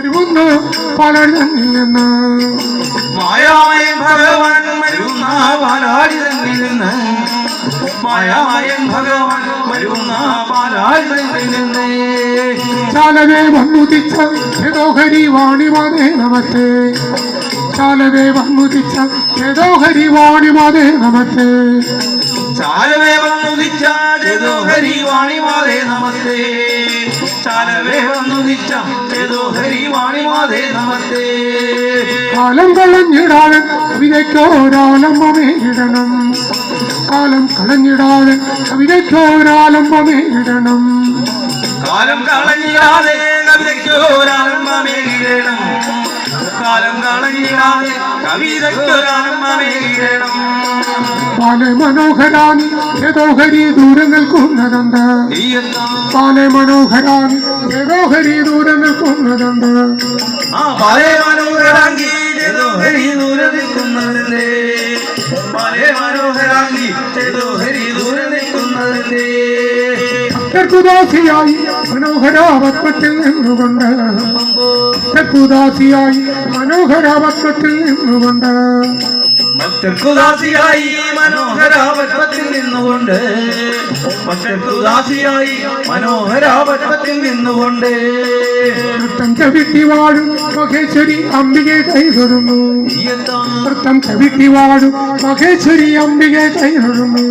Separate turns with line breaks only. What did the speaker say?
മരുവുന്നു പാലാടി നിന്ന്
മായാമയൻ ഭഗവാൻ മരുന്ന പാലാടി തന്നിൽ നിന്ന് മായാമയൻ ഭഗവാൻ മരുന്ന പാലാടി തന്നിൽ നിന്ന്
ചാലവേ വന്നുദിച്ച ഏതോഹരി വാണിമാതേ നമത്തെ ചാലവേ വന്നുദിച്ച ഏതോഹരി വാണിമാതേ നമത്തെ
ചാലവേ വന്നുദിച്ച ഏതോഹരി വാണിമാതേ നമസ്തേ ചാലവേ വന്നുദിച്ച ഏതോഹരി വാണിമാതേ നമസ്തേ
കാലം കളഞ്ഞിടാതെ കവിതയ്ക്കോരാലംബമേ ഇടണം കാലം കളഞ്ഞിടാതെ കവിതയ്ക്കോരാലംബമേ ഇടണം
കാലം കളഞ്ഞിടാതെ കവിതയ്ക്കൊരാലംബമേ ഇടണം കാലം കളഞ്ഞിടാതെ കവിതയ്ക്കൊരാലംബമേ ഇടണം
പാലെ മനോഹരാനി ഏതോഹരി ദൂരെ നിൽക്കുന്നതുണ്ട് പാലെ മനോഹരാനി ഏതോഹരി ദൂരെ നിൽക്കുന്നതുണ്ട്
പാലെ മനോഹരാങ്കി ഏതോഹരി ദൂരെ നിൽക്കുന്നതിന്റെ പാലെ മനോഹരാങ്കി ഏതോഹരി ദൂരെ നിൽക്കുന്നതിന്റെ
ഉദാസിയായി മനോഹരാവത്വത്തിൽ നിന്നുകൊണ്ട് ഉദാസിയായി മനോഹരാവത്വത്തിൽ നിന്നുകൊണ്ട്
ഭക്തർക്കുദാസിയായി മനോഹരാവത്വത്തിൽ നിന്നുകൊണ്ട് ഭക്തർക്കുദാസിയായി മനോഹരാവത്വത്തിൽ നിന്നുകൊണ്ട്
നൃത്തം ചവിട്ടി വാഴും മഹേശ്വരി അംബികെ കൈതൊഴുന്നു നൃത്തം ചവിട്ടി വാഴും മഹേശ്വരി അംബികെ കൈതൊഴുന്നു